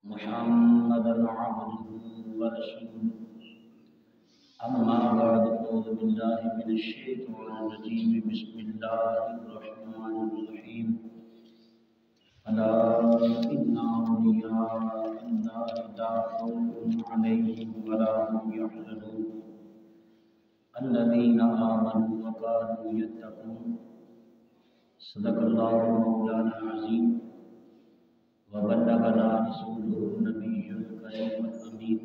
محمدا عبده ورسوله أما بعد أعوذ بالله من الشيطان الرجيم بسم الله الرحمن الرحيم ألا إن أولياء الله لا خوف عليهم ولا هم يحزنون الذين آمنوا وكانوا يتقون صدق الله مولانا العظيم وبلغنا رسوله النبي الكريم الأمين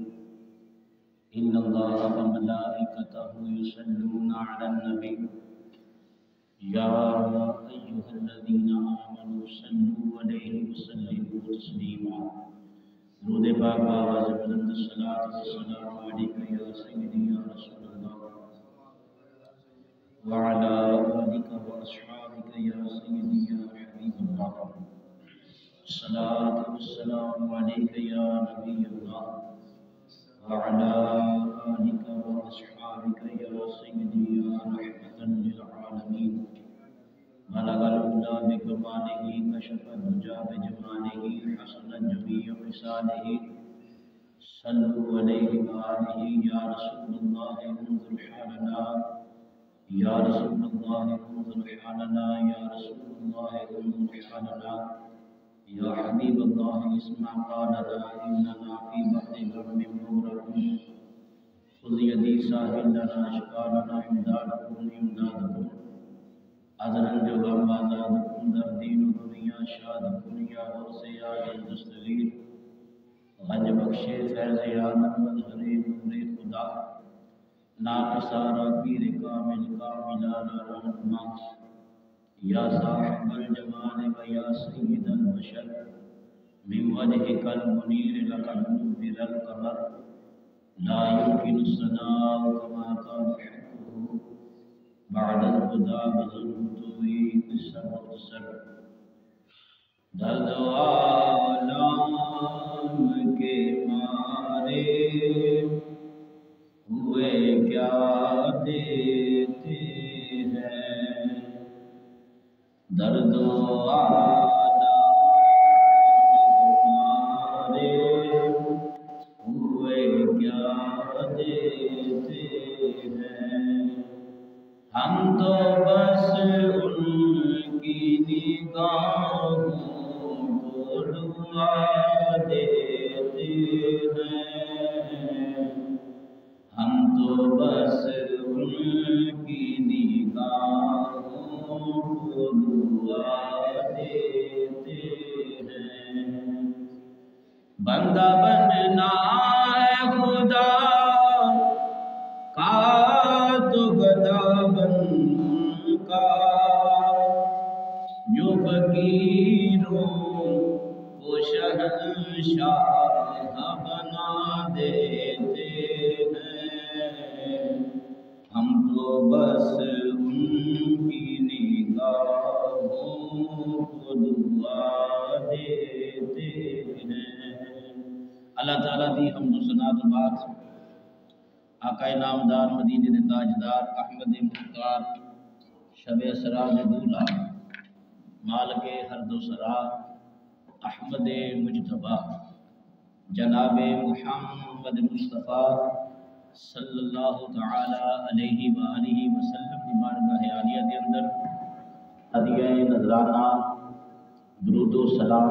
إن الله وملائكته يصلون على النبي يا أيها الذين آمنوا صلوا عليه وسلموا تسليما درود پاک آواز بلند الصلاة والسلام عليك يا سيدي يا رسول الله وعلى آلك وأصحابك يا سيدي يا حبيب الله الصلاة والسلام عليك يا نبي الله وعلى آلك وأصحابك يا سيدي يا رحمة للعالمين بلغ الهدى بكماله كشف الدجى بجماله حسن جميع خصاله صلوا عليه وآله يا رسول الله انظر حالنا يا رسول الله انظر حالنا يا رسول الله انظر حالنا يا حبيب الله اسمع قالنا إننا في بحر غم مغرقون خذ يدي ساحل لنا أشكالنا إمدادكم إمدادكم أذرن جو غم آزادكم در دین و دنیا شادکم یا غوث یا دستگیر غج بخش فیض یا محمد غریب نور خدا ناقصارا پیر کامل کاملانا رحمہ یا صاحب الجمال و یا سید البشر من وجهك المنیر لقد نور القمر لا يمكن الثناء كما كان حقه بعد الهدى بظلمت قصة مختصر درد و آلام کے مارے ہوئے کیا دیتے ہیں درد و آلام مارے ہوئے کیا دیتے ہیں ہم تو بس ان کی نگاہوں کو ڈبا دیتے ہیں ہم تو بس ان کی نگاہوں کو دعا دیتے ہیں بندہ بننا ہے خدا کا تو گدا بن کا جو فقیروں کو شہنشاہ بنا دیتے ہیں ہم تو بس ان کی نگاہوں کو دعا دیتے ہیں۔ اللہ تعالیٰ دی حمد و ثنا تو بعد آقا نامدار مدینے دے تاجدار احمد مختار شب اسرا دے دولا مالک ہر دو سرا احمد مجتبی جناب محمد مصطفیٰ صلی اللہ تعالی علیہ وآلہ وسلم دی بارگاہ عالیہ دے اندر ہدیہ نذرانہ درود و سلام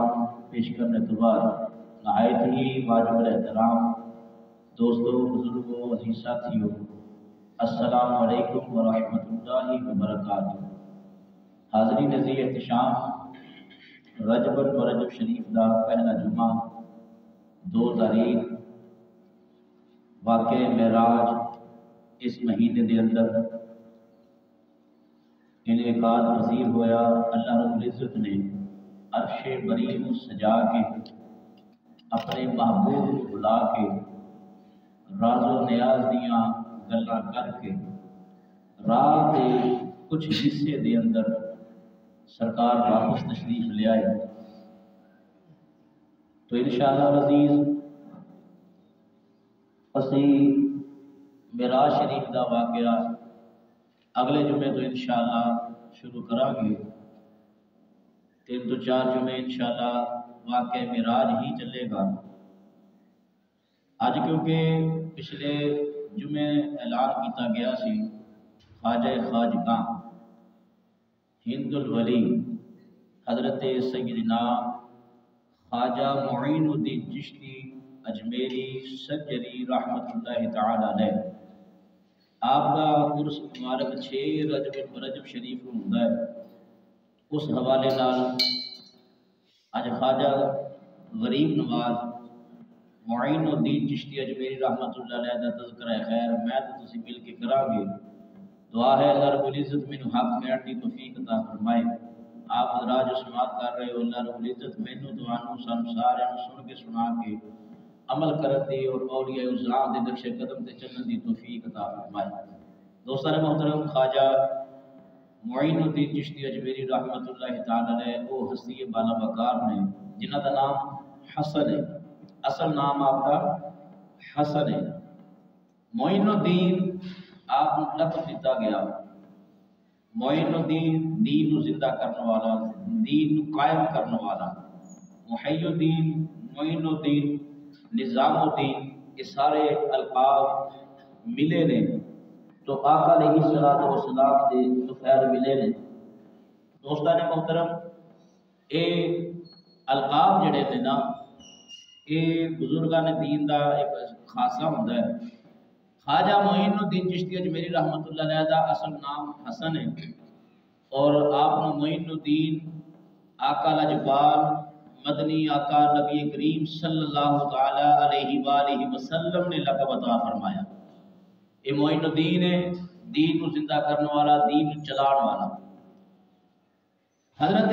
پیش کرنے کے بعد نہایت ہی واجب الاحترام دوستو بزرگوں عزیز ساتھیوں السلام علیکم ورحمۃ اللہ وبرکاتہ۔ حاضرین عزیز احتشام رجب ورجب شریف دا پہلا جمعہ 2 تاریخ واقع معراج اس مہینے دے اندر انعقاد پذیر ہویا۔ اللہ رب العزت نے عرش بری کو سجا کے اپنے محبوب کو بلا کے راز و نیاز دیاں گلاں کر کے رات دے کچھ حصے دے اندر سرکار واپس تشریف لے آئے تو انشاءاللہ عزیز اسی معراج شریف دا واقعہ اگلے جمعے تو انشاءاللہ شروع کرا گے 3 تو 4 جمعے انشاءاللہ واقع معراج ہی چلے گا۔ اج کیونکہ پچھلے جمعے اعلان کیتا گیا سی خواجہ خواجگاں ہند الولی حضرت سیدنا خواجہ معین الدین چشتی اجمیری سجری رحمت اللہ تعالی علیہ آپ کا عرس مبارک 6 رجب شریف کو ہوندا ہے۔ اس حوالے نال اج خواجہ غریب نواز معین الدین چشتی اجمیری رحمت اللہ علیہ دا تذکرہ خیر میں تو تسی مل کے کراں گے۔ دعا ہے اللہ رب العزت مینوں حق کہن دی توفیق عطا فرمائے۔ آپ حضرات جو سماعت کر رہے ہو اللہ رب العزت مینوں تانوں سانوں سارے سن کے سنا کے عمل کرن دی اور اولیاء اعظام دے نقش قدم تے چلن دی توفیق عطا فرمائے۔ دوستان محترم، خواجہ معین الدین چشتی اجمیری رحمت اللہ تعالی علیہ وہ ہستی بالا وقار نے جنہاں دا نام حسن ہے، اصل نام آپ کا حسن ہے۔ معین الدین آپ کو لقب دیتا گیا معین الدین، دین کو زندہ کرنے والا، دین کو قائم کرنے والا، محی الدین، معین الدین، نظام الدین، یہ سارے القاب ملے نے تو آقا علیہ السلام دے تو خیر ملے نے۔ دوستان محترم، اے القاب جڑے نے نا یہ بزرگان دین دا ایک خاصہ ہوندا ہے۔ خواجہ معین الدین چشتی اجمیری رحمت اللہ علیہ دا اصل نام حسن ہے اور آپ نے معین الدین آقا لاجوال مدنی آقا نبی کریم صلی اللہ تعالی علیہ وآلہ وسلم نے لقب عطا فرمایا۔ یہ معین الدین ہے، دین کو زندہ کرنے والا، دین کو چلانے والا۔ حضرت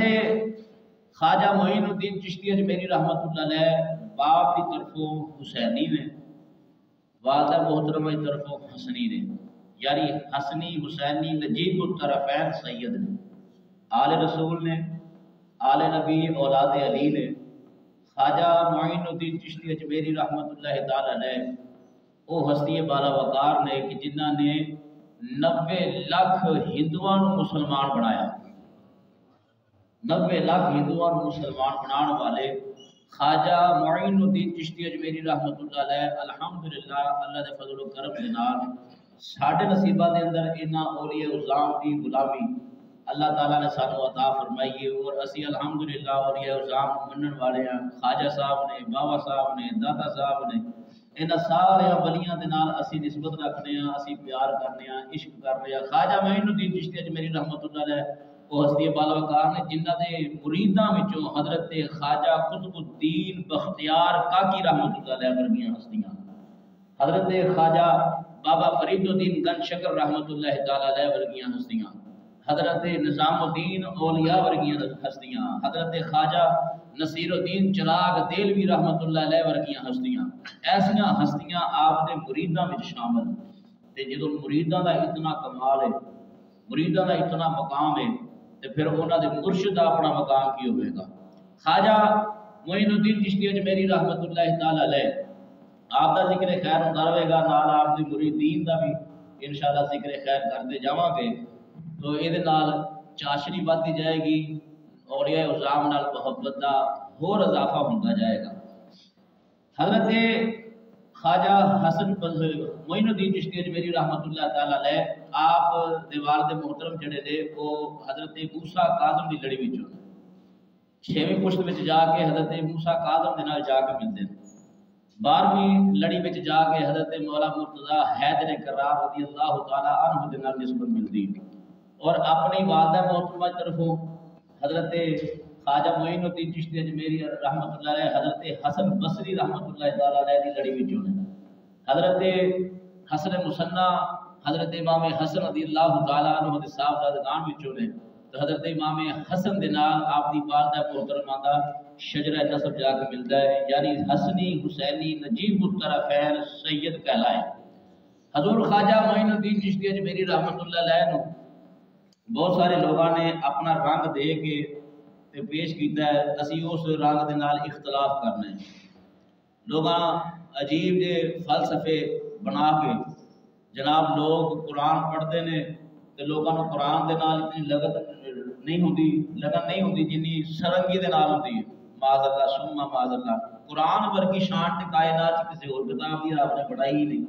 خواجہ معین الدین چشتی اجمیری رحمت اللہ علیہ باپ کی طرفوں حسینی نے، والدہ محترمہ کی طرفوں حسنی نے، یعنی حسنی حسینی نجیب الطرفین سید نے، آل رسول نے، آل نبی اولاد علی نے۔ خواجہ معین الدین چشتی اجمیری رحمت اللہ تعالی علیہ وہ ہستی بالا وقار نے کہ جنہاں نے 90 لاکھ ہندوؤں کو مسلمان بنایا۔ 90 لاکھ ہندوؤں کو مسلمان بنانے والے خواجہ معین الدین چشتی اجمیری رحمت اللہ علیہ الحمدللہ اللہ دے فضل و کرم دے نال ساڈے نصیبہ دے اندر انہاں اولیاء اعظام دی غلامی اللہ تعالیٰ نے سانو عطا فرمائی اور اسی الحمدللہ اولیاء اعظام منن والے ہیں۔ خواجہ صاحب نے، بابا صاحب نے، داتا صاحب نے، انہاں سارے ولیاں دے نال اسی نسبت رکھنے ہیں، اسی پیار کرنے ہیں، عشق کرنے ہیں۔ خواجہ معین الدین چشتی اجمیری رحمت اللہ علیہ وہ ہستی بالا وقار نے جنہ دے مریداں وچوں حضرت خواجہ قطب الدین بختیار کاکی رحمت اللہ علیہ ورگیاں ہستیاں، حضرت خواجہ بابا فرید الدین گن شکر رحمت اللہ تعالی علیہ ورگیاں ہستیاں، حضرت نظام الدین اولیاء ورگیاں ہستیاں، حضرت خواجہ نصیر الدین چراغ دیلوی رحمت اللہ علیہ ورگیاں ہستیاں، ایسیاں ہستیاں آپ دے مریداں وچ شامل تے جدوں مریداں دا اتنا کمال ہے، مریداں دا اتنا مقام ہے تے پھر انہاں دے مرشد اپنا مقام کی ہوئے گا۔ خواجہ معین الدین چشتی اجمیری رحمت اللہ تعالی علیہ آپ دا ذکر خیر ہوتا رہے گا، نال آپ دی مریدین دا بھی انشاءاللہ ذکر خیر کرتے جاواں گے تو یہ نال چاشنی بڑھتی جائے گی، اولیاء اعظام نال محبت دا اور اضافہ ہوتا جائے گا۔ حضرت خواجہ حسن معین الدین چشتی اجمیری رحمت اللہ تعالی علیہ آپ دے والد محترم جڑے دے وہ حضرت موسیٰ کاظم دی لڑی وچوں 6ویں پشت وچ جا کے حضرت موسیٰ کاظم دے نال جا کے ملتے ہیں، 12ویں لڑی وچ جا کے حضرت مولا مرتضیٰ حیدر کرار رضی اللہ تعالی عنہ دے نال نسبت ملتی اور اپنی والدہ محترمہ کی طرفوں حضرت خواجہ معین الدین چشتی اجمیری رحمت اللہ علیہ حضرت حسن بصری رحمت اللہ تعالی علیہ دی لڑی وچوں نے، حضرت حسن مصنع حضرت امام حسن رضی اللہ تعالی عنہ دے صاحبزادگان وچوں نے، تو حضرت امام حسن دے نال آپ دی والدہ محترمہ دا شجرہ نسب جا کے ملتا ہے، یعنی حسنی حسینی نجیب الطرفین سید کہلائے۔ حضور خواجہ معین الدین چشتی اجمیری رحمت اللہ علیہ نو بہت سارے لوگاں نے اپنا رنگ دے کے پیش کیتا ہے، اسی اس رنگ دے نال اختلاف کرنا ہے۔ لوگاں عجیب جے فلسفے بنا کے جناب لوگ قرآن پڑھتے ہیں تو لوگوں قرآن دے نال اتنی لگن نہیں ہوتی جنی سرنگی دے نال ہوتی ہے۔ معاذ اللہ ثم معاذ اللہ۔ قرآن ورگی شان تے کائنات کسی اور کتاب دی آپ نے پڑھائی ہی نہیں،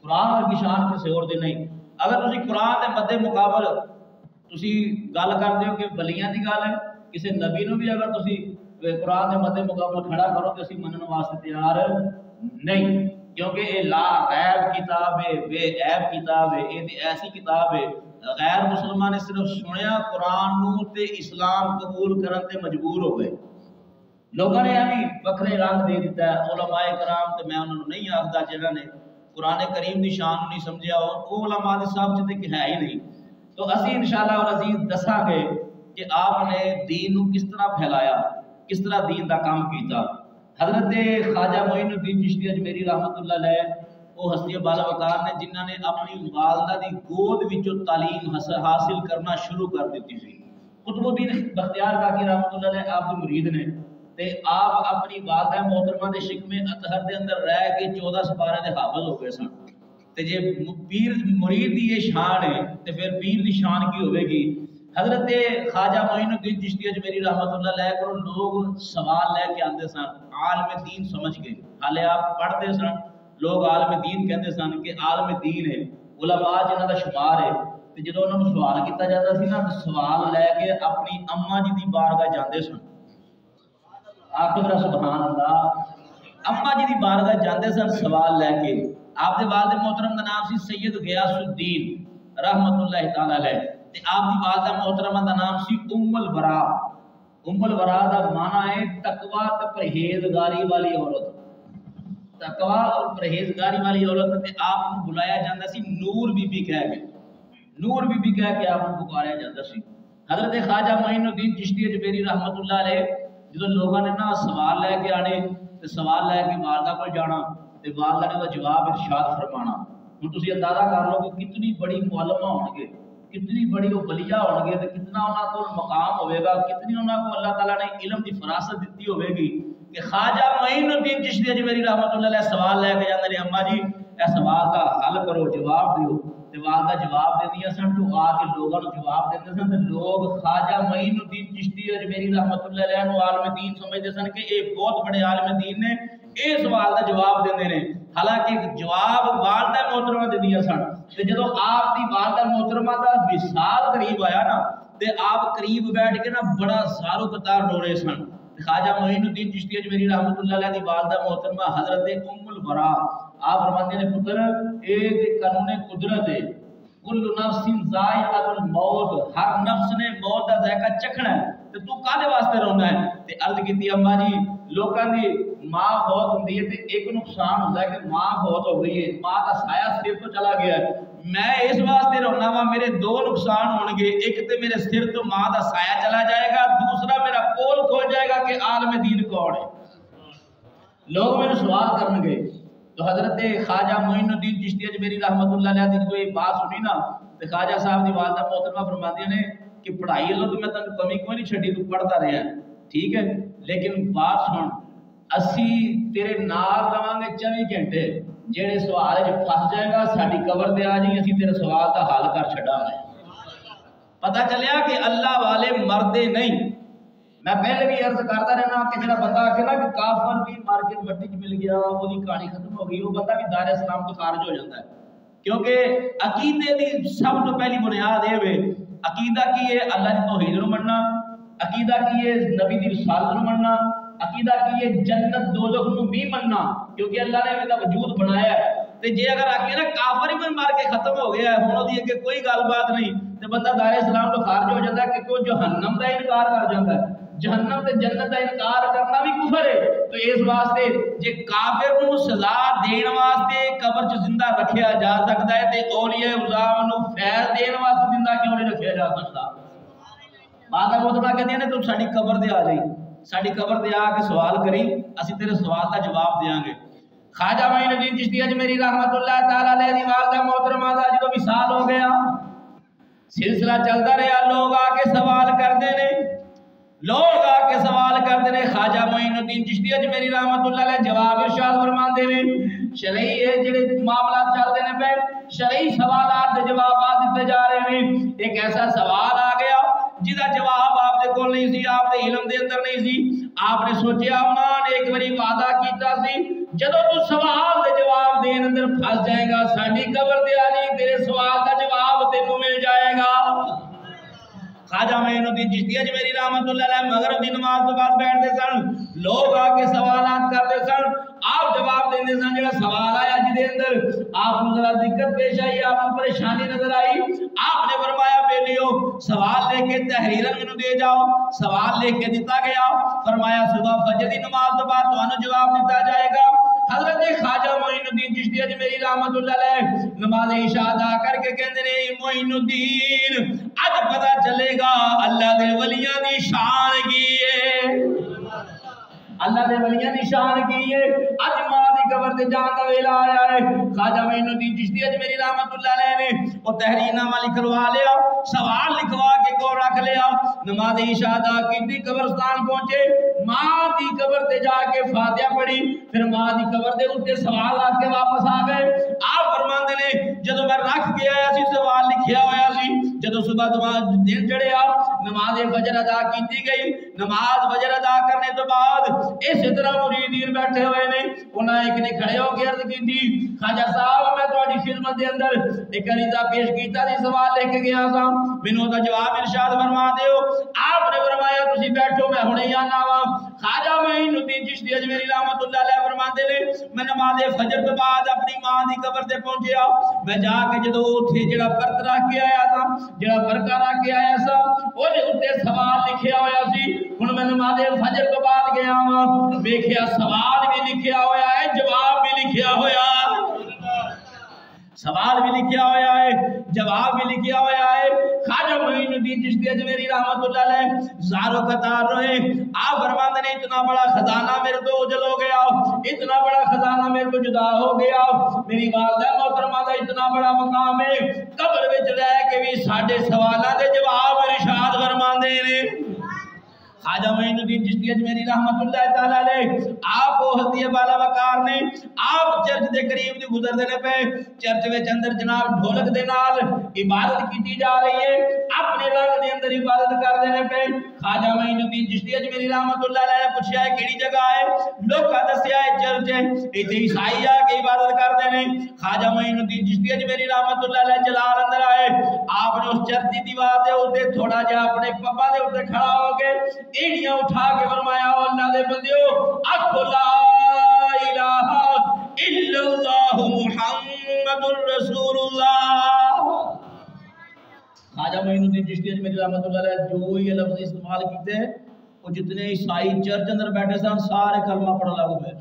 قرآن ورگی شان کسی اور دی نہیں۔ اگر تسی قرآن دے مدے مقابل تسی گل کرتے ہو کہ ولیاں دی گل ہے، کسی نبی نو بھی اگر تسی قرآن دے مدے مقابل کھڑا کرو تو اسی منن واسطے تیار نہیں، کیونکہ یہ لا غیب کتاب ہے، بے عیب کتاب ہے، یہ ایسی کتاب ہے غیر مسلمان نے صرف سنیا قرآن نو تے اسلام قبول کرن تے مجبور ہو گئے۔ لوگوں نے ابھی وکھرے رنگ دے دیتا ہے، علماء کرام تے میں انہوں نے نہیں آخدا جنہاں نے قرآن کریم دی شان نہیں سمجھا وہ علماء دے صاحب چ تے ہے ہی نہیں۔ تو اسی انشاءاللہ العزیز دساں گے کہ آپ نے دین نو کس طرح پھیلایا، کس طرح دین دا کام کیتا۔ حضرت خواجہ معین الدین چشتی اجمیری رحمت اللہ علیہ وہ ہستی بالا وقار نے جنہاں نے اپنی والدہ دی گود وچوں تعلیم حاصل کرنا شروع کر دیتی تھی۔ قطب الدین بختیار کاکی رحمت اللہ علیہ آپ کے مرید نے تے آپ اپنی والدہ محترمہ دے شکم اطہر دے اندر رہ کے 14 سپارے دے حافظ ہو گئے سن۔ تے جے پیر مرید دی یہ شان ہے تے پھر پیر دی شان کی ہوئے گی۔ حضرت خواجہ معین الدین چشتی اجمیری رحمت اللہ علیہ کو لوگ سوال لے کے آندے سن، عالم دین سمجھ کے، حالے آپ پڑھتے سن، لوگ عالم دین کہندے سن کہ عالم دین ہے، علماء جنہاں دا شمار ہے۔ تے جدوں انہاں نوں سوال کیتا جاندا سی نا سوال لے کے اپنی اماں جی دی بارگاہ جاندے سن۔ آپ ذرا سبحان اللہ، اماں جی دی بارگاہ جاندے سن سوال لے کے۔ آپ دے والد محترم دا نام سی سید غیاث الدین رحمت اللہ تعالی علیہ، تے آپ دی والدہ محترمہ دا نام سی ام الورا۔ ام الورا دا معنی ہے تقوی تے پرہیزگاری والی عورت، تقوی اور پرہیزگاری والی عورت۔ تے آپ کو بلایا جاندہ سی نور بی بی کہہ کے، نور بی بی کہہ کے آپ کو پکاریا جاندہ سی۔ حضرت خواجہ معین الدین چشتی اجمیری رحمت اللہ علیہ جدو لوگوں نے نا سوال لے کے آنے تے سوال لے کے والدہ کو جانا تے والدہ نے وہ جواب ارشاد فرمانا۔ ہن تسی اندازہ کر لو کہ کتنی بڑی معلمہ ہون گے، کتنی بڑی وہ ولیہ ہون گے تے کتنا انہاں کو مقام ہوئے گا، کتنی انہاں کو اللہ تعالیٰ نے علم دی فراست دیتی ہوئے گی کہ خواجہ معین الدین چشتی اجمیری رحمت اللہ علیہ سوال لے کے جاندے نے اماں جی اے سوال کا حل کرو، جواب دیو۔ تے والدہ جواب دیندیاں سن تو آ کے لوگوں کو جواب دیندے سن تے لوگ خواجہ معین الدین چشتی اجمیری رحمت اللہ علیہ نو عالم دین سمجھدے سن کہ اے بہت بڑے عالم دین نے، اے سوال دا جواب دیندے نے، حالانکہ جواب والدہ محترمہ دیندیاں سن۔ تے جدوں آپ دی والدہ محترمہ دا وصال قریب آیا نا تے آپ قریب بیٹھ کے نا بڑا زارو قطار روڑے سن۔ خواجہ معین الدین چشتی اجمیری رحمت اللہ علیہ دی والدہ محترمہ حضرت ام الورا آپ فرماندے نے پتر اے تے قانون قدرت ہے، کل نفس ذائقۃ الموت، ہر نفس نے موت دا ذائقہ چکھنا ہے، تے تو کادے واسطے رونا ہے؟ تے عرض کیتی اماں جی لوکاں دی ماں فوت ہوندی ہے تے ایک نقصان ہوندا ہے کہ ماں فوت ہو گئی ہے، ماں دا سایہ سر تو چلا گیا ہے، میں اس واسطے رونا وا میرے دو نقصان ہون گے، ایک تے میرے سر تو ماں دا سایہ چلا جائے گا، دوسرا میرا پول کھل جائے گا کہ عالم دین کون ہے۔ لوگ میرے سوال کرن گے تو حضرت خواجہ معین الدین چشتی اجمیری رحمت اللہ علیہ دی جو یہ بات سنی نا تو خواجہ صاحب دی والدہ محترمہ فرماتی نے کہ پڑھائی اللہ تو میں تن کمی کوئی نہیں چھڑی، تو پڑھتا رہا ہے ٹھیک ہے، لیکن بات سن اسی تیرے نال رہاں گے 24 گھنٹے، جہے سوال پھنس جائے گا ساری قبر تے آ جائیں اسی تیرے سوال کا حل کر چھڑا ہے۔ پتہ چلیا کہ اللہ والے مردے نہیں۔ میں پہلے بھی عرض کرتا رہنا کہ جڑا بندہ آکے نا کہ کافر بھی مار کے مٹی چ مل گیا وہ دی کہانی ختم ہو گئی، وہ بندہ بھی دائرہ اسلام تو خارج ہو جاتا ہے، کیونکہ عقیدے دی سب تو پہلی بنیاد یہ ہے عقیدہ کی ہے اللہ کی توحید نو مننا، عقیدہ کی ہے نبی دی رسالت نو مننا، عقیدہ کی ہے جنت دوزخ نو بھی مننا، کیونکہ اللہ نے میرا وجود بنایا ہے۔ تے جے اگر آکے نا کافر ہی مار کے ختم ہو گیا ہے ہن دی کہ کوئی گل بات نہیں تے بندہ دائرہ اسلام تو خارج ہو جاتا ہے کہ کوئی جہنم دا انکار کر جاتا ہے۔ جہنم تے جنت دا انکار کرنا بھی کفر ہے، تو اس واسطے جے کافر نو سزا دین واسطے قبر چ زندہ رکھیا جا سکتا ہے تے اولیاء عظام نو فیض دین واسطے زندہ کیوں نہیں رکھیا جا سکتا؟ ماتا محترمہ کہندی نے تو ساڈی قبر تے آ جائی، ساڈی قبر تے آ کے سوال کری اسی تیرے سوال دا جواب دیاں گے۔ خواجہ معین الدین چشتی اجمیری رحمت اللہ تعالی علیہ دی والدہ محترمہ دا جدوں وصال ہو گیا سلسلہ چلتا رہا، لوگ آ کے سوال کرتے نے، لوگ آ کے سوال کرتے ہیں، خواجہ معین الدین چشتی اجمیری رحمت اللہ علیہ جواب ارشاد فرماندے نے، شرعی ہے جڑے معاملات چلتے ہیں پہ شرعی سوالات دے جوابات دیتے جا رہے ہیں۔ ایک ایسا سوال آ گیا جدا جواب آپ دے کول نہیں سی، آپ دے علم دے اندر نہیں سی. آپ نے سوچیا ماں نے ایک باری وعدہ کیتا سی جدو تو سوال دے جواب دین اندر پھنس جائے گا ساڈی قبر تے آ جی تیرے سوال دا جواب تینوں مل جائے گا. خواجہ معین الدین چشتی اجمیری رحمت اللہ علیہ مغرب دی نماز تو بعد بیٹھتے سن، لوگ آ کے سوالات کرتے سن، آپ جواب دیندے سن. جڑا سوال آیا جی دے اندر آپ کو ذرا دقت پیش آئی، آپ کو پریشانی نظر آئی، آپ نے فرمایا بیلیو سوال لے کے تحریرن میں دے جاؤ. سوال لے کے دیتا گیا، فرمایا صبح فجر دی نماز تو بعد تمہیں جواب دیتا جائے گا. حضرت خواجہ معین الدین چشتی اجمیری رحمت اللہ علیہ نماز عشاء ادا کر کے کہندے نے معین الدین اج پتہ چلے گا اللہ دے ولیاں دی شان کی ہے، اللہ دے ولیاں دی شان کی ہے. اج ماں دی قبر تے جان دا ویلا آیا ہے. خواجہ معین الدین چشتی اجمیری رحمت اللہ علیہ نے وہ تحریر نامہ لکھوا لیا، سوال لکھوا کے کو رکھ لیا. نماز عشاء ادا کی قبرستان پہنچے، ماں دی قبر تے جا کے فاتحہ پڑھی، پھر ماں دی قبر دے اوتے سوال آ کے واپس آ گئے. آپ فرماندے نے جدوں میں رکھ کے آیا سی سوال لکھیا ہویا سی، جدوں صبح دن چڑھیا نماز فجر ادا کیتی گئی. نماز فجر ادا کرنے تو بعد اسی طرح مریدین بیٹھے ہوئے نے، انہاں ایک نے کھڑے ہو کے عرض کی خواجہ صاحب میں تہاڈی خدمت دے اندر ایک عریضہ پیش کیتا سی، سوال لے کے گیا سا، مینوں دا جواب ارشاد فرما دیو. آپ نے فرمایا تسی بیٹھو میں ہنے ہی آنا وا. خواجہ معین الدین چشتی اجمیری رحمت اللہ علیہ فرماندے نے میں نماز فجر تو بعد اپنی ماں دی قبر تے پہنچیا. میں جا کے جدوں اوتھے جڑا برت رکھ کے آیا تھا، جڑا برقع رکھ کے آیا سا، اوہدے اوتے سوال لکھیا ہویا سی. ہن میں نماز فجر تو بعد گیا وا، ویکھیا سوال بھی لکھیا ہویا ہے، جواب بھی لکھیا ہویا ہے، سوال بھی لکھیا ہویا ہے، جواب بھی لکھیا ہویا ہے. خواجہ معین الدین چشتی اجمیری رحمت اللہ علیہ زارو قطار رہے. آپ فرماتے نے اتنا بڑا خزانہ میرے تو اجل ہو گیا، اتنا بڑا خزانہ میرے تو جدا ہو گیا. میری والدہ محترمہ دا اتنا بڑا مقام ہے، قبر وچ رہ کے بھی ساڈے سوالاں دے جواب ارشاد فرماندے نے. خواجہ معین الدین چشتی اجمیری رحمت اللہ تعالی علیہ آپ کو ہستی بالا وقار نے آپ چرچ دے قریب دی گزر دینے پہ چرچ وچ اندر جناب ڈھولک دے نال عبادت کیتی جا رہی ہے، اپنے رنگ دے اندر عبادت کر دینے پہ. خواجہ معین الدین چشتی اجمیری رحمت اللہ علیہ نے پوچھا ہے کیڑی جگہ ہے؟ لوکا دسیا ہے چرچ ہے، ایتھے عیسائی آ کے عبادت کرتے ہیں. خواجہ معین الدین چشتی اجمیری رحمت اللہ علیہ جلال اندر آئے، آپ نے اس چرچ دی دیوار دے اوتے تھوڑا جہا اپنے پپا دے اوتے کھڑا ہو کے ایڑیاں اٹھا کے فرمایا اللہ دے بندیو آکھو لا الہ الا اللہ محمد الرسول اللہ. خواجہ معین الدین چشتی اجمیری رحمت اللہ علیہ جو یہ لفظ استعمال کیتے ہیں وہ جتنے عیسائی چرچ اندر بیٹھے سن سارے کلمہ پڑھنے لگ پے،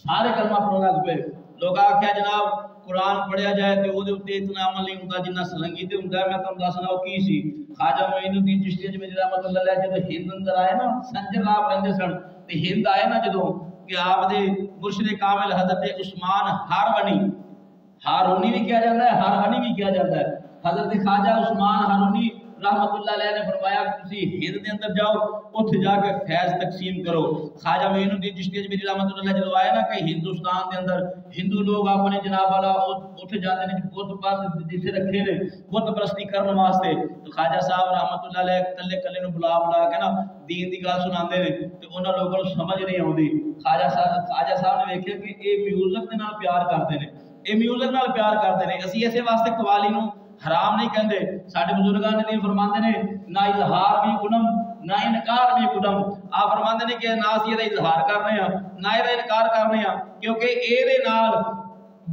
سارے کلمہ پڑھنے لگ پے. لوگ آکھیا جناب قرآن پڑھیا جائے تو وہ اتنا عمل نہیں ہوتا جنہ سلنگی تے ہوندا ہے. میں تم دسنا وہ کی سی. خواجہ معین الدین چشتی اجمیری رحمت اللہ علیہ جدوں ہند اندر آئے نا سنجر آپ رہندے سن تے ہند آئے نا جدوں کہ آپ دے مرشد کامل حضرت عثمان ہارونی بھی کیا جاتا ہے، ہارونی بھی کیا جاتا ہے. حضرت خواجہ عثمان ہارونی رحمت اللہ علیہ نے فرمایا کہ تسی ہند دے اندر جاؤ اوتھے جا کے فیض تقسیم کرو. خواجہ معین الدین چشتی اجمیری رحمت اللہ علیہ جدوں آئے نا کہ ہندوستان دے اندر ہندو لوگ اپنے جناب والا اوتھے جاتے ہیں بت پاس جتھے رکھے نے بت پرستی کرن واسطے. تو خواجہ صاحب رحمت اللہ علیہ کلے کلے نو بلا کے نا دین دی گل سناندے نے تے انہاں لوگوں نوں سمجھ نہیں آوندی. خواجہ صاحب نے ویکھیا کہ اے میوزک دے نال پیار کردے نے، اے میوزک نال پیار کردے نے. اسی اسے واسطے قوالی نو حرام نہیں کہندے. ساڈے بزرگان نے فرماندے نے نہ اظہار بھی گنم نہ انکار بھی گنم. آپ فرماندے نے کہ نہ اسی دا اظہار کرنے ہاں نہ اے دا انکار کرنے ہاں، کیونکہ اے دے نال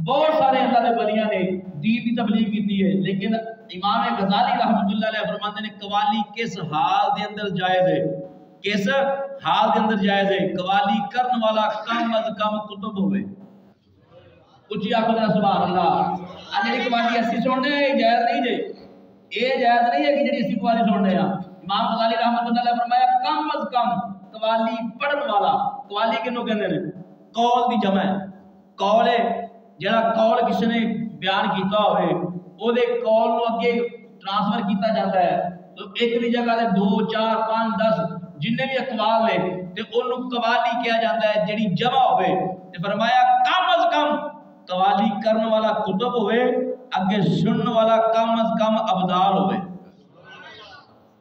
بہت سارے اللہ دے بندیاں نے دین دی تبلیغ کیتی ہے. لیکن امام غزالی رحمۃ اللہ علیہ فرماندے نے قوالی کس حال دے اندر جائز ہے، کس حال دے اندر جائز ہے. قوالی کرن والا کم از کم کتب ہوئے. اچھی آخر سبحان اللہ. جی قوالی اسی سننے یہ جائز نہیں جی، یہ جائز نہیں ہے کہ جی اسی قوالی سننے ہاں. امام غزالی رحمۃ اللہ علیہ فرمایا کم از کم قوالی پڑھن والا. قوالی کنوں کہندے نے؟ قول دی جمع ہے. قول ہے جڑا قول کسی نے بیان کیتا ہوئے او دے قول نو اگے ٹرانسفر کیتا جاتا ہے. تو ایک دی جگہ دے 2 4 5 10 جننے بھی اقوال نے تے اونوں قوالی کیا جاتا ہے جڑی جمع ہوئے. تے فرمایا کم از کم قوالی کرن والا کتب ہوئے، اگے سنن والا کم از کم ابدال ہوئے.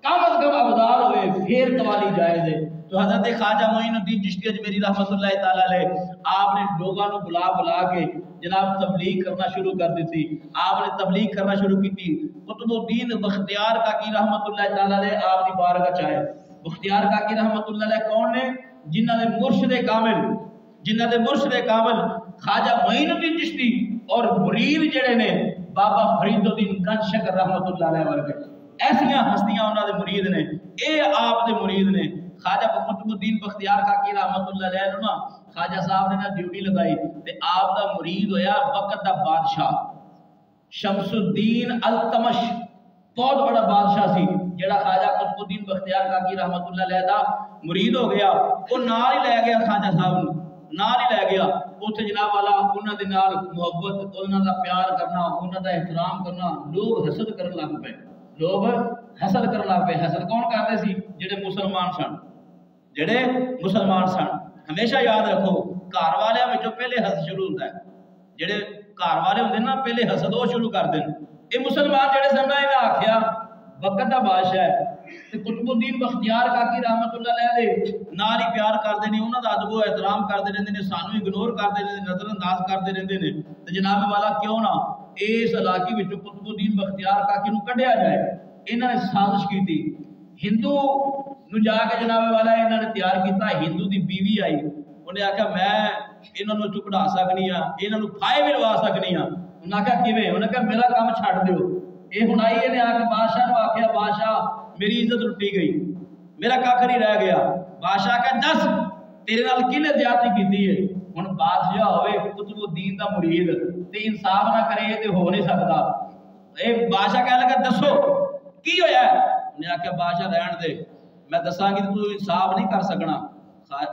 کم از کم ابدال ہوئے پھر قوالی جائز ہے۔ تو حضرت خواجہ معین الدین چشتی اجمیری رحمۃ اللہ تعالیٰ علیہ آپ نے لوگوں کو بلا بلا کے جناب تبلیغ کرنا شروع کر دیتی، آپ نے تبلیغ کرنا شروع کی تھی۔ قطب الدین بختیار کاکی رحمۃ اللہ تعالیٰ علیہ آپ کی بارگاہ چاہے۔ بختیار کاکی رحمۃ اللہ علیہ کون نے؟ جنہاں نے مرشد کامل خواجہ معین الدین چشتی اور مرید جڑے نے بابا فرید الدین گنج شکر رحمۃ اللہ علیہ ورگے ایسیاں ہستیاں انہاں دے مرید نے، اے آپ دے مرید نے۔ خواجہ قطب الدین بختیار کاکی رحمۃ اللہ علیہ نا خواجہ صاحب نے نا ڈیوٹی لگائی تے آپ دا مرید ہویا وقت دا بادشاہ شمس الدین التمش، بہت بڑا بادشاہ سی جڑا خواجہ قطب الدین بختیار کاکی رحمۃ اللہ علیہ دا مرید ہو گیا۔ وہ نال ہی لے گیا خواجہ صاحب نو، نال ہی لے گیا اتنے جناب والا انہاں دے نال محبت، انہاں دا پیار کرنا، انہاں دا احترام کرنا، لوگ حسد کرن لگ پے، لوگ حسد کرن لگ پے۔ حسد کون کرتے سی؟ جڑے مسلمان سن، جڑے مسلمان سن۔ ہمیشہ یاد رکھو گھر والے وچوں پہلے حسد شروع ہوتا ہے، جڑے گھر والے ہوندے نا پہلے حسد وہ شروع کر دین۔ یہ مسلمان جڑے سن نا انہاں آکھیا وقت دا بادشاہ ہے تے قطب الدین بختیار کاکی رحمۃ اللہ علیہ دے نال ہی پیار کردے نے، انہاں دا ادب و احترام کردے رہندے نے، سانو اگنور کردے نے، نظر انداز کردے رہندے نے۔ تے جناب والا کیوں نہ اس علاقے وچوں قطب الدین بختیار کاکی نو کڈیا جائے۔ انہاں نے سازش کیتی، ہندو نو جا کے جناب والا انہاں نے تیار کیتا۔ ہندو دی بیوی آئی، انہیں آکھیا میں انہاں نو چکڑا سکنی ہاں، انہاں نو پھائے بھی لوا سکنی ہاں۔ انہاں آکھیا کیویں؟ انہاں کہا میرا کام چھڈ دیو۔ یہ ہن آئی نے آ کے بادشاہ نو آکھیا بادشاہ میری عزت لٹی گئی، میرا کھ نہیں رہ گیا۔ بادشاہ کہا دس تیرے نال کنے زیادتی کیتی ہے؟ ہن بادشاہ ہوئے قطب الدین دا مرید تے انصاف نہ کرے تے ہو نہیں سکتا۔ اے بادشاہ کہنے لگا دسو کی ہویا ہے؟ انہیں آکھیا بادشاہ رہن دے، میں دساں گی تو انصاف نہیں کر سکنا۔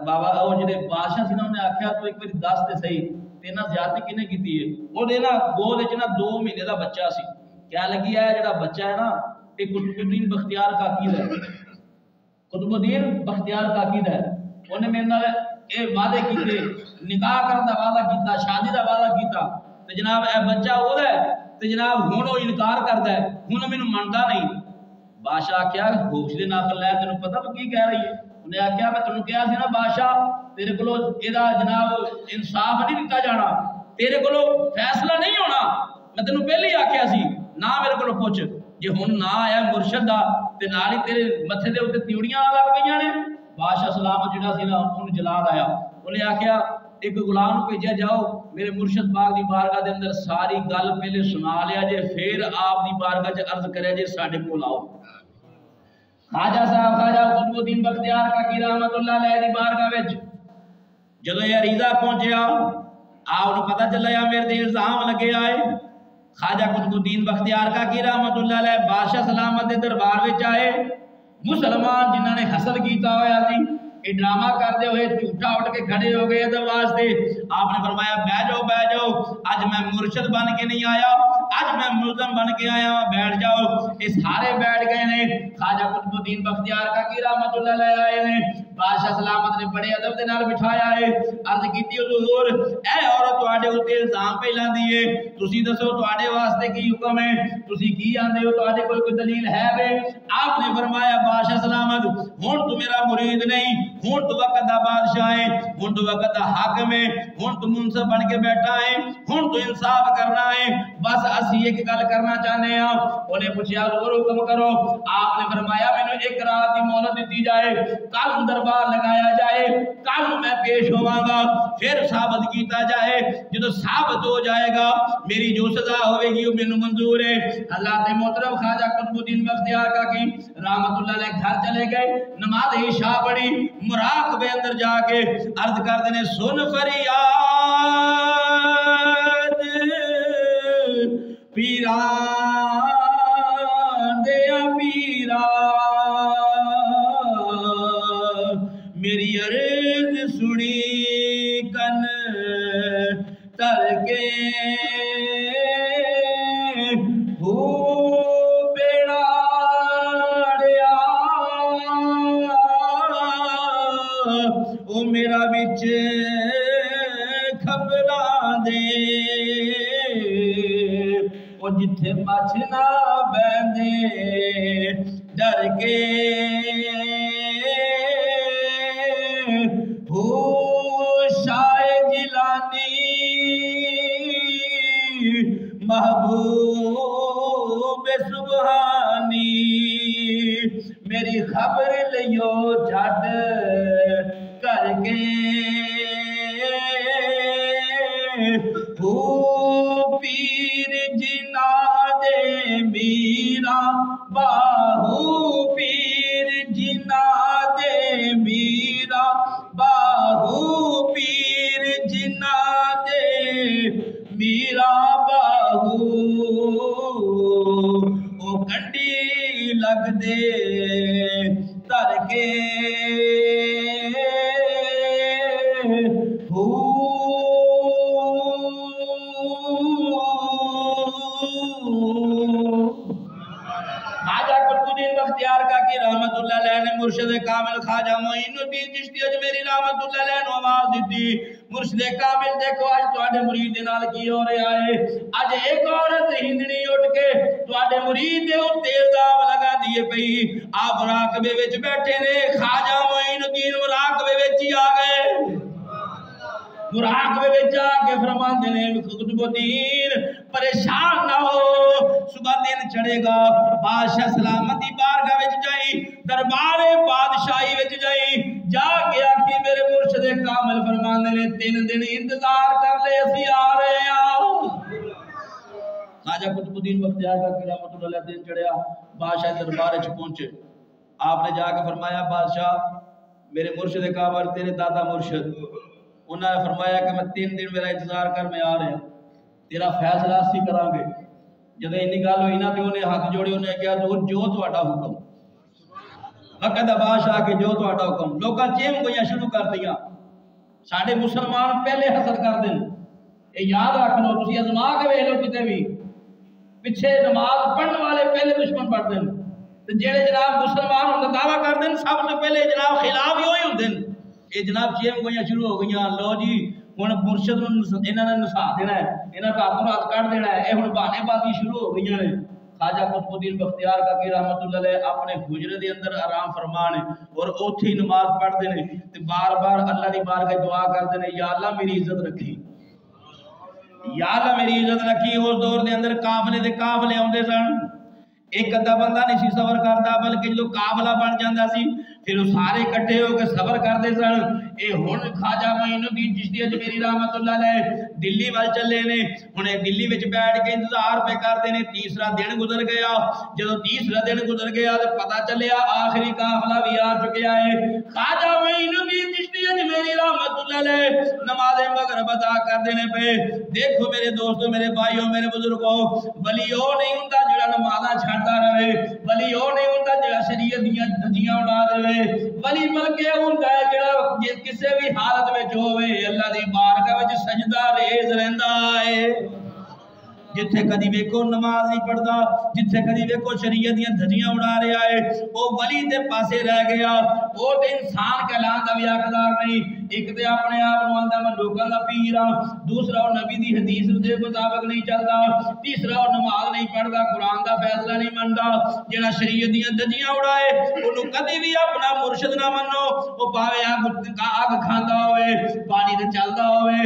بابا او جڑے بادشاہ سی نا انہیں آکھیا تو ایک بار دس تے صحیح تینا زیادتی کنے کیتی ہے؟ وہ نا گود وچ نا 2 مہینے دا بچہ سی، کیا لگی ہے جڑا بچہ ہے نا یہ قطب الدین بختیار کاکی دا ہے، قطب الدین بختیار کاکی دا ہے۔ انہیں میرے نال اے وعدے کیتے، نکاح کرن دا وعدہ کیتا، شادی دا وعدہ کیتا تے جناب اے بچہ او ہے تے جناب ہن او انکار کردا ہے، ہن مینوں مندا نہیں۔ بادشاہ کیا ہوش دے ناقل ہے، تینوں پتہ تو کی کہہ رہی ہے؟ انہیں آکھیا میں تینوں کہا سی نا بادشاہ تیرے کولوں ایدا جناب انصاف نہیں دتا جانا، تیرے کولوں فیصلہ نہیں ہونا، میں تینوں پہلے ہی آکھیا سی نہ میرے کولوں پوچھ۔ جے ہن نہ آیا مرشد دا تے نال ہی تیرے متھے دے اوتے تیوڑیاں لگ پئیاں نے۔ بادشاہ سلام جڑا سی نا اونوں جلال آیا، انہیں آکھیا ایک غلام نو بھیجیا جاؤ میرے مرشد پاک دی بارگاہ دے اندر ساری گل پہلے سنا لیا جے، پھر آپ دی بارگاہ چ عرض کریا جے ساڈے کول آؤ۔ خواجہ صاحب خواجہ قطب الدین بختیار کاکی رحمۃ اللہ علیہ دی بارگاہ وچ جدوں یہ عریضہ پہنچیا آپ نو پتہ چلیا میرے تے الزام لگے آئے۔ خواجہ قطب الدین بختیار کاکی رحمۃ اللہ علیہ بادشاہ سلامت دے دربار وچ آئے۔ مسلمان جنہاں نے حسد کیتا ہویا سی یہ ڈرامہ کرتے ہوئے جھوٹا اٹھ کے کھڑے ہو گئے تو واسطے آپ نے فرمایا بیٹھ جاؤ اج میں مرشد بن کے نہیں آیا، اج میں ملزم بن کے آیا، بیٹھ جاؤ۔ یہ سارے بیٹھ گئے نے۔ خواجہ قطب الدین بختیار کاکی رحمۃ اللہ علیہ آئے نے، بادشاہ سلامت نے بڑے ادب دے نال بٹھایا ہے، عرض کیتی حضور اے عورت تواڈے اوتے الزام پہ لاندی ہے، تسی دسو تواڈے واسطے کی حکم ہے، تسی کی آندے ہو، تواڈے کوئی دلیل ہے وے؟ آپ نے فرمایا بادشاہ سلامت ہن تو میرا مرید نہیں، ہن تو وقت دا بادشاہ ہے، ہن تو وقت دا حاکم ہے، ہن تو منصف بن کے بیٹھا ہے، ہن تو انصاف کرنا ہے، بس اسی ایک گل کرنا چاہنے ہیں۔ انہیں پوچھا حضور حکم کرو۔ آپ نے فرمایا مینوں ایک رات دی مہلت دتی جائے، کل دربار لگایا جائے، کل میں پیش ہوواں گا، پھر ثابت کیتا جائے، جدو ثابت ہو جائے گا میری جو سزا ہوئے گی وہ مینوں منظور ہے۔ حضرات محترم خواجہ قطب الدین بختیار کاکی رحمت اللہ علیہ گھر چلے گئے، نماز عشاء پڑھی، مراقبے اندر جا کے عرض کر دینے سن فریاد پیران دیا پیرا، میری عرض سنی کن تر کے او میرا بچ خبراں دے، او جتھے مچھ نہ بیندے کر کے شاہ جیلانی محبوب سبحانی میری خبر لیو جھٹ کر کے پیر جنا دے میرا باہو پیر جنا دے میرا باہو پیر جنا دے میرا باہو او کنڈی لگ دے تر کے بختیار کا کی رحمت اللہ علیہ نے مرشد کامل خواجہ معین الدین چشتی اجمیری رحمت اللہ علیہ نے آواز دیتی مرشد کامل دیکھو آج تواڈے مرید دے نال کی ہو رہا ہے آج ایک عورت ہندنی اٹھ کے تواڈے مرید دے اوتے الزام لگا دیے پئی آپ مراقبے وچ بیٹھے نے خواجہ معین الدین مراقبے وچ ہی آ گئے مراقبے وچ آ کے فرماندے نے قطب الدین پریشان نہ ہو صبح دن چڑھے گا بادشاہ سلامتی بارگاہ وچ جائی دربار بادشاہی وچ جائی جا کے آکی میرے مرشد کامل فرماندے نے 3 دن انتظار کر لے اسی آ رہے ہیں خواجہ قطب الدین بختیار کا رحمت اللہ علیہ دن چڑھیا بادشاہ دربار وچ پہنچے آپ نے جا کے فرمایا بادشاہ میرے مرشد کامل تیرے دادا مرشد انہوں نے فرمایا کہ میں 3 دن میرا انتظار کر میں آ رہے ہیں تیرا فیصلہ اسی کران گے جب انی گل ہوئی نا تے انہیں ہاتھ جوڑے انہیں کہا جو تہاڈا حکم وقت بادشاہ کے جو تہاڈا حکم لوکاں چیم گوئیاں شروع کر دیاں ساڈے مسلمان پہلے حسد کر دیں یہ یاد رکھ لو تسی ازما کے ویکھ لو کتے بھی پیچھے نماز پڑھن والے پہلے دشمن پڑھ دیں تے جڑے جناب مسلمان ہون دا دعویٰ کر دیں سب تو پہلے جناب خلاف ہی ہوئی ہوندے یہ جناب چیم گوئیاں شروع ہو گئیاں لو جی ہن مرشد انہاں نے نسا دینا ہے انہاں کا ہاتھوں ہاتھ کٹ دینا ہے اے ہن بہانے بازی شروع ہو گئیاں نے خواجہ قطب الدین بختیار کا کی رحمت اللہ علیہ اپنے حجرے دے اندر آرام فرمان اور اوتھے ہی نماز پڑھدے نے تے بار بار اللہ دی بارگاہ دعا کردے نے یا اللہ میری عزت رکھی یا اللہ میری عزت رکھی اس دور دے اندر قافلے آوندے سن ایک ادھا بندہ نہیں سی سفر کرتا بلکہ جو قافلہ بن جاندا سی پھر وہ سارے اکٹھے ہو کے سفر کرتے سن اے ہن خواجہ معین الدین چشتی اجمیری رحمت اللہ علیہ دلی وال چلے نے ہن دلی وچ بیٹھ کے انتظار پہ کردے نے تیسرا دن گزر گیا جدوں تیسرا دن گزر گیا تے پتہ چلیا آخری قافلہ بھی آ چکیا ہے خواجہ معین الدین چشتی اجمیری رحمت اللہ علیہ نماز مغرب ادا کردے نے پے دیکھو میرے دوستو میرے بھائیو میرے بزرگو ولی او نہیں ہوندا جڑا نمازاں چھڈدا رہے ولی او نہیں ہوندا جڑا شریعت دیاں دھجیاں اڑا دے ولی بلکہ ہوندا ہے جڑا کسی بھی حالت وچ ہوے اللہ دی بارگاہ وچ سجدہ ریز رہندا ہے جتھے کدی ویکھو نماز نہیں پڑھدا جتھے کدی ویکھو شریعت دیاں دھجیاں اڑا رہا ہے او ولی دے پاسے رہ گیا او تے انسان کہلان دا بھی حقدار نہیں ایک تے اپنے آپ نوں آندا میں لوکاں دا پیر ہاں دوسرا او نبی دی حدیث دے مطابق نہیں چلدا تیسرا او نماز نہیں پڑھدا قرآن دا فیصلہ نہیں مندا جڑا شریعت دیاں دھجیاں اڑائے اونوں کدی بھی اپنا مرشد نہ منو او پاوے اگ کھاندا ہوئے پانی تے چلدا ہوئے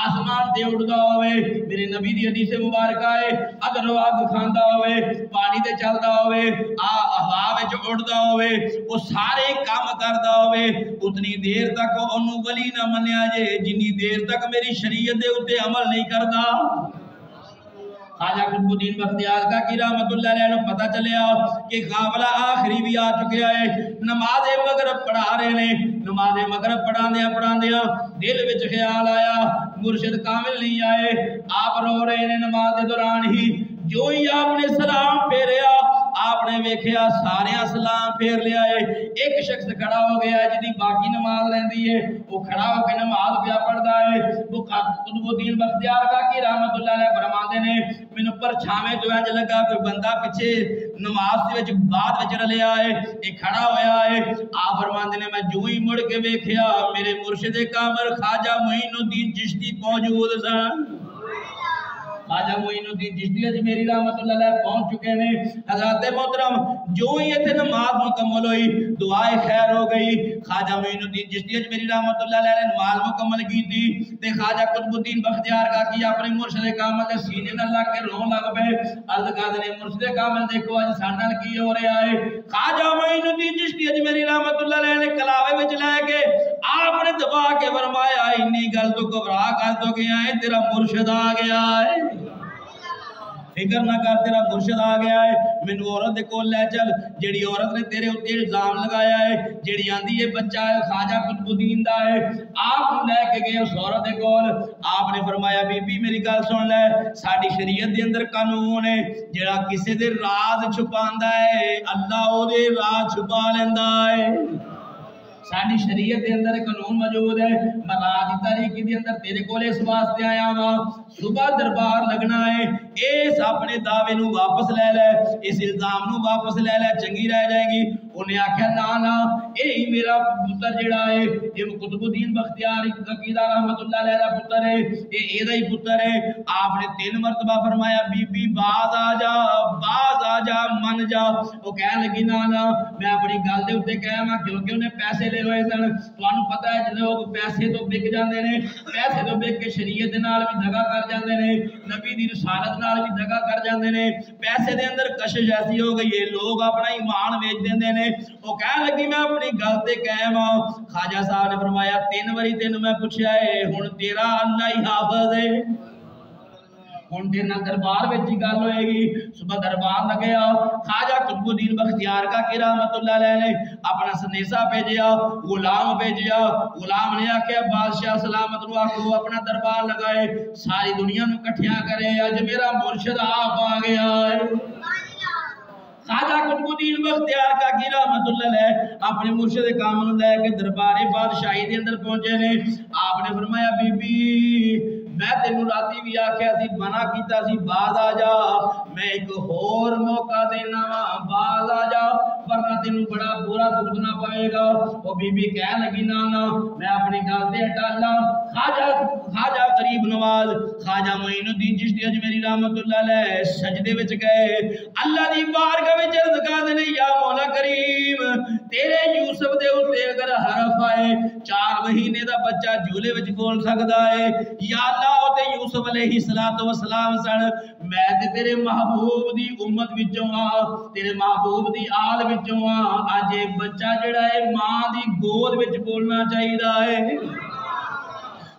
آسمان تے اڑدا ہوئے میرے نبی دی حدیث مبارک اگر وہ آگ کھاندا ہوئے پانی تے چلدا ہوئے ہوا وچ اڑدا ہوئے وہ سارے کام کردا ہوئے اتنی دیر تک اونوں ولی نہ منیا جے جنی دیر تک میری شریعت دے اوتے عمل نہیں کردا خواجہ قطب الدین بختیار کا کی رحمت اللہ علیہ کو پتہ چلیا کہ قافلہ آخری بھی آ چکیا ہے نماز مغرب پڑھا رہے نے نماز مغرب پڑھاندیاں دل وچ خیال آیا مرشد کامل نہیں آئے آپ رو رہے نے نماز دے دوران ہی جو ہی آپ نے سلام پھیریا آپ نے ویکھیا سارے سلام پھیر لیا ہے ایک شخص کھڑا ہو گیا ہے جدی باقی نماز رہندی ہے وہ کھڑا ہو کے نماز پیا پڑھدا ہے وہ قطب الدین بختیار کا کی رحمت اللہ علیہ فرماندے نے مینوں پرچھاویں جو انج لگا کوئی بندہ پیچھے نماز دے وچ بعد وچ رلیا ہے اے کھڑا ہویا ہے آپ فرماندے نے میں جو ہی مڑ کے ویکھیا میرے مرشد کامل خواجہ معین الدین چشتی موجود سن خواجہ معین الدین چشتی اجمیری رحمت اللہ علیہ پہنچ چکے ہیں۔ حضرات محترم جو ہی اتنے نماز مکمل ہوئی دعائے خیر ہو گئی، خواجہ معین الدین چشتی اجمیری رحمت اللہ علیہ نے نماز مکمل کی تھی تے خواجہ قطب الدین بختیار کا کیا اپنے مرشد کامل دے سینے نال لگ کے رون لگ پے۔ عرض کر دے مرشد کامل دیکھو اج ساڈے نال کی ہو رہا ہے۔ خواجہ معین الدین چشتی اجمیری رحمت اللہ علیہ نے کلاوے وچ لے کے آپ نے دبا کے فرمایا انی گل تو گھبرا کر تو گیا ہے، تیرا مرشد آ گیا ہے، فکر نہ کر تیرا مرشد آ گیا ہے، مینوں عورت دے کول لے چل جیڑی عورت نے تیرے اوتے الزام لگایا ہے، جیڑی آندی ہے بچہ ہے خواجہ قطب الدین دا ہے۔ آپ لے کے گئے اس عورت دے کول، آپ نے فرمایا بی بی میری گل سن لے، ساڈی شریعت دے اندر قانون ہے جیڑا کسے دے راز چھپاندا ہے اللہ او دے راز چھپا لیندا ہے۔ ساری شریعت دے اندر قانون موجود ہے، ملا دی تاریخ دے اندر تیرے کول اس واسطے آیا وا، صبح دربار لگنا ہے، اس اپنے دعوے نو واپس لے لے، اس الزام نو واپس لے لے، چنگی رہ جائے گی۔ انہیں آکھیا نا نا یہی میرا پتر جڑا ہے یہ قطب الدین بختیار عقیدہ رحمت اللہ علیہ دا پتر ہے، یہ ایدا ہی پتر ہے۔ آپ نے 3 مرتبہ فرمایا بی بی باز آ جا من جا۔ وہ کہنے لگی نا نا میں اپنی گل دے اوتے قائم ہاں، کیونکہ انہیں پیسے لے ہوئے سن۔ تانوں پتہ ہے لوگ پیسے تو بک جاندے نے، پیسے تو بک کے شریعت دے نال بھی دغا کر جاندے نے، نبی دی رسالت نال بھی دغا کر جاندے نے۔ پیسے دے اندر کشش ایسی ہو گئی ہے لوگ اپنا ایمان بیچ دیندے نے۔ وہ کہنے لگی میں اپنی گل تے قائم ہاں۔ خواجہ صاحب نے فرمایا 3 واری تینوں میں پوچھیا ہے ہن تیرا اللہ ہی حافظ ہے، ہن تیرے نال دربار وچ ہی گل ہوئے گی۔ صبح دربار لگیا، خواجہ قطب الدین بختیار کا کی رحمت اللہ علیہ نے اپنا سنیسا بھیجیا، غلام بھیجیا، غلام نے آکھیا بادشاہ سلامت نو آکھو اپنا دربار لگائے، ساری دنیا نو کٹھیا کرے، اج میرا مرشد آپ آ گیا ہے۔ خواجہ قطب الدین بختیار کا کی رحمت اللہ علیہ اپنے مرشد کامل لے کے دربار بادشاہی دے اندر پہنچے نے۔ آپ نے فرمایا بی بی میں تینوں راتی بھی آکھیا سی منع کیتا سی باز آ جا، میں ایک اور موقع دینا وا باز آ جا ورنہ تینوں بڑا برا بھگتنا پائے گا۔ وہ بی بی کہنے لگی نا نا میں اپنی گل تے ٹالا۔ خواجہ غریب نواز خواجہ معین الدین چشتی اجمیری رحمت اللہ علیہ سجدے وچ گئے، اللہ دی بارگاہ وچ عرض کردے نے یا مولا کریم تیرے یوسف دے اوتے اگر حرف آئے 4 مہینے دا بچہ جھولے وچ بول سکدا ہے، یا اللہ او تے یوسف علیہ السلام سن، میں تے تیرے محبوب دی امت وچوں آ، تیرے محبوب دی آل وچوں آ، اج اے بچہ جڑا ہے ماں دی گود وچ بولنا چاہیدا ہے۔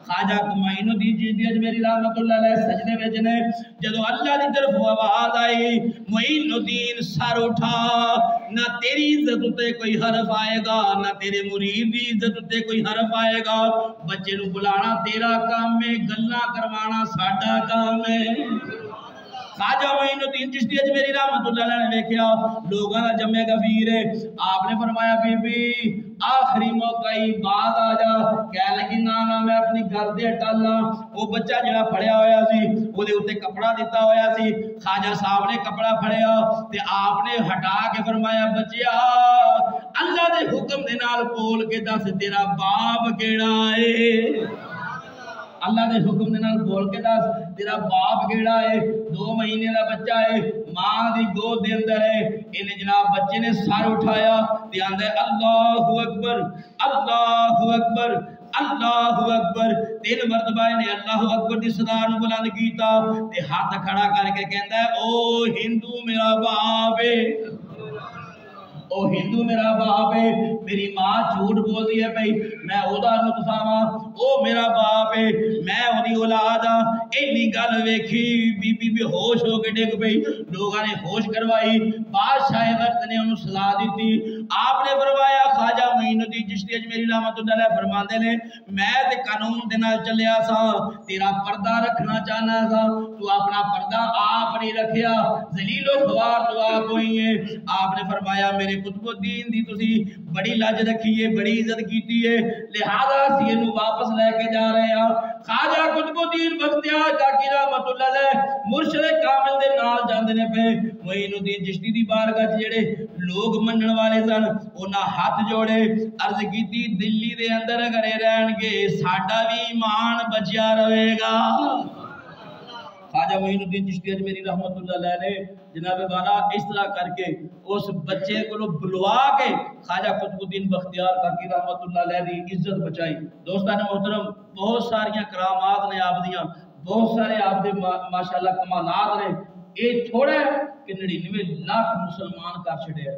خواجہ معین الدین چشتی اجمیری رحمت اللہ علیہ سجدے وچ نے، جدو اللہ دی طرف آواز آئی معین الدین سر اٹھا، نہ تیری عزت تے کوئی حرف آئے گا نہ تیرے مرید دی عزت تے کوئی حرف آئے گا، بچے نو بلانا تیرا کام ہے، گلاں کروانا ساڈا کام ہے۔ خواجہ معین الدین چشتی اجمیری رحمت اللہ علیہ نے دیکھا لوگوں کا جمع غفیر ہے، آپ نے فرمایا بی بی آخری موقع ہی بعد آ جا، کہہ لگی نا میں اپنی گل تے ٹالا۔ وہ بچہ جڑا پھڑیا ہویا سی وہ دے اوتے کپڑا دیتا ہویا سی، خواجہ صاحب نے کپڑا پھڑیا تے آپ نے ہٹا کے فرمایا بچیا اللہ دے حکم دے نال بول کے دس تیرا باپ کیڑا ہے، اللہ دے حکم دے نال بول کے دس تیرا باپ کیڑا ہے۔ 2 مہینے دا بچہ ہے، ماں دی گود دے اندر ہے، انہیں جناب بچے نے سر اٹھایا تے آندا ہے اللہ اکبر اللہ اکبر اللہ اکبر، 3 مرتبہ نے اللہ اکبر دی صدا نو بلند کیتا تے ہاتھ کھڑا کر کے کہندا ہے او ہندو میرا باپ ہے، او ہندو میرا باپ ہے، میری ماں جھوٹ بول دی ہے بھئی میں او دا نطفہ ہاں، او میرا باپ ہے، میں او دی اولاد ہاں۔ اینی گل ویکھی بی بی بے ہوش ہو کے ڈگ پئی، لوگاں نے ہوش کروائی، بادشاہ وقت نے انہوں سلا دیتی۔ آپ نے فرمایا خواجہ معین الدین چشتی اجمیری رحمت اللہ علیہ فرماندے نے میں تے قانون دے نال چلیا سا، تیرا پردہ رکھنا چاہنا سا، تو اپنا پردہ آپ نہیں رکھیا، ذلیل و خوار تو آپ ہوئی ہیں۔ آپ نے فرمایا میرے قطب الدین دی تسی بڑی لاج رکھی ہے، بڑی عزت کیتی ہے، لہذا اسی اینو واپس لے کے جا رہے ہیں۔ خواجہ قطب الدین بختیار کاکی رحمت اللہ علیہ مرشد کامل دے نال جاندے نے پے، معین الدین چشتی دی بارگاہ جڑے لوگ منن والے سن انہاں ہاتھ جوڑے، عرض کیتی دلی دے اندر گھرے رہن گے ساڈا بھی ایمان بچیا رہے گا۔ خواجہ معین الدین چشتی اجمیری رحمت اللہ علیہ نے جناب والا اس طرح کر کے اس بچے کو بلوا کے خواجہ قطب الدین بختیار کاکی رحمت اللہ علیہ دی عزت بچائی۔ دوستان محترم بہت ساریاں کرامات نے آپ دیاں، بہت سارے آپ دے ماشاءاللہ کمالات نے، یہ تھوڑا ہے کہ 99 لاکھ مسلمان کر چھڑے ہیں،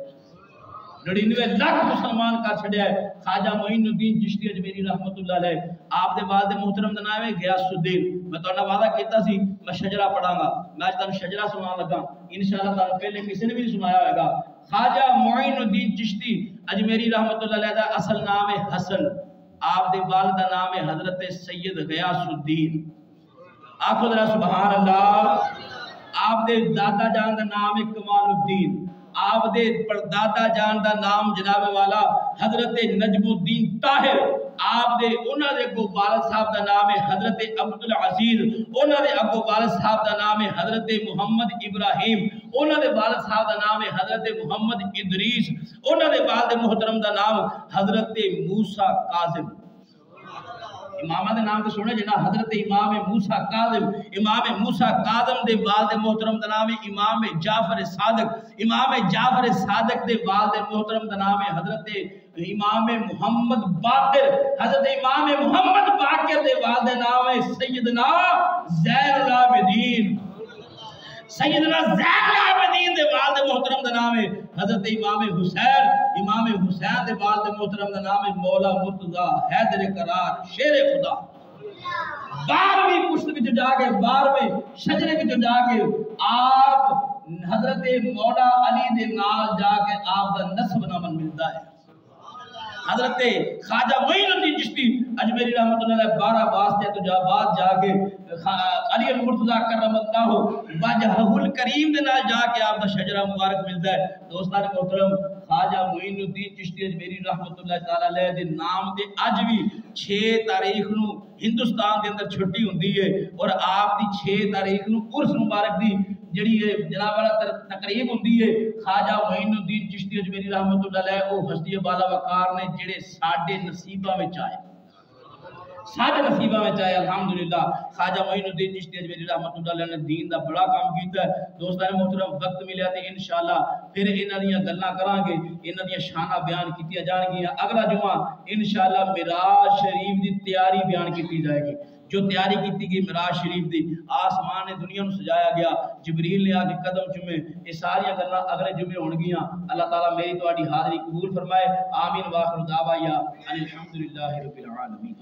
99 لاکھ مسلمان کر چھڑے ہیں۔ خواجہ معین الدین چشتی اجمیری رحمت اللہ علیہ آپ دے والد محترم دا نام ہے غیاث الدین۔ میں تو انہا وعدہ کیتا سی میں شجرہ پڑھاں گا، میں آج تن شجرہ سنان لگا، انشاءاللہ تعالیٰ پہلے کسی نے بھی سنایا ہوئے گا۔ خواجہ معین الدین چشتی اجمیری رحمت اللہ علیہ دا اصل نام ہے حسن، آپ دے والد دا نام ہے حضرت سید غیاث الدین۔ آخو ذرا سبحان اللہ۔ آپ دے دادا جان دا نام ہے کمال الدین، آپ دے پردادا جان دا نام جناب والا حضرت نجم الدین طاہر، آپ دے انہاں دے اگو والد صاحب دا نام ہے حضرت عبدالعزیز، انہاں دے اگو والد صاحب دا نام ہے حضرت محمد ابراہیم، انہاں دے والد صاحب دا نام ہے حضرت محمد ادریس، انہاں دے والد محترم دا نام حضرت موسیٰ کاظم۔ امامہ دے نام دے سنے جنا حضرت امام موسیٰ کاظم، امام موسیٰ کاظم دے والد محترم دا نام ہے امام جعفر صادق، امام جعفر صادق دے والد محترم دا نام ہے حضرت امام محمد باقر، حضرت امام محمد باقر دے والد نام ہے سیدنا زین العابدین، سیدنا زین العابدین دے والد محترم دا نام ہے حضرت امام حسین، امام حسین دے والد محترم دا نام ہے مولا مرتضی حیدر قرار شیر خدا۔ 12ویں پشت وچ جا کے 12ویں شجرے وچ جا کے آپ حضرت مولا علی دے نال جا کے آپ دا نسب نامن ملتا ہے۔ حضرت خواجہ معین الدین چشتی اجمیری رحمت اللہ علیہ 12 واسطے تو جا بعد جا کے علی المرتضی کرم اللہ وجہہ الکریم دے نال جا کے آپ دا شجرہ مبارک ملتا ہے۔ دوستان محترم خواجہ معین الدین چشتی اجمیری رحمت اللہ تعالیٰ علیہ دے نام دے اج بھی 6 تاریخ نو ہندوستان دے اندر چھٹی ہوندی ہے، اور آپ دی 6 تاریخ نو عرس مبارک دی جڑی جناب والا تقریب ہوندی ہے۔ خواجہ معین الدین چشتی اجمیری رحمت اللہ علیہ وہ ہستی بالا وقار نے جڑے ساڈے نصیبہ میں چاہے، ساڈے نصیبہ میں چاہے الحمدللہ۔ خواجہ معین الدین چشتی اجمیری رحمت اللہ علیہ نے دین دا بڑا کام کیتا ہے۔ دوستان محترم وقت ملیا تے انشاءاللہ پھر انہاں دیاں گلاں کران گے، انہاں دیاں شاناں بیان کیتیاں جان گیاں۔ اگلا جمعہ انشاءاللہ معراج شریف دی تیاری بیان کیتی جائے گی، جو تیاری کیتی گئی معراج شریف دی، آسمان نے دنیا نو سجایا گیا، جبریل نے آ کے قدم چومے، یہ ساری گلاں اگلے جمعے ہون گیاں۔ اللہ تعالیٰ میری تہاڈی حاضری قبول فرمائے، آمین واخر دعوایا ان الحمدللہ رب العالمین۔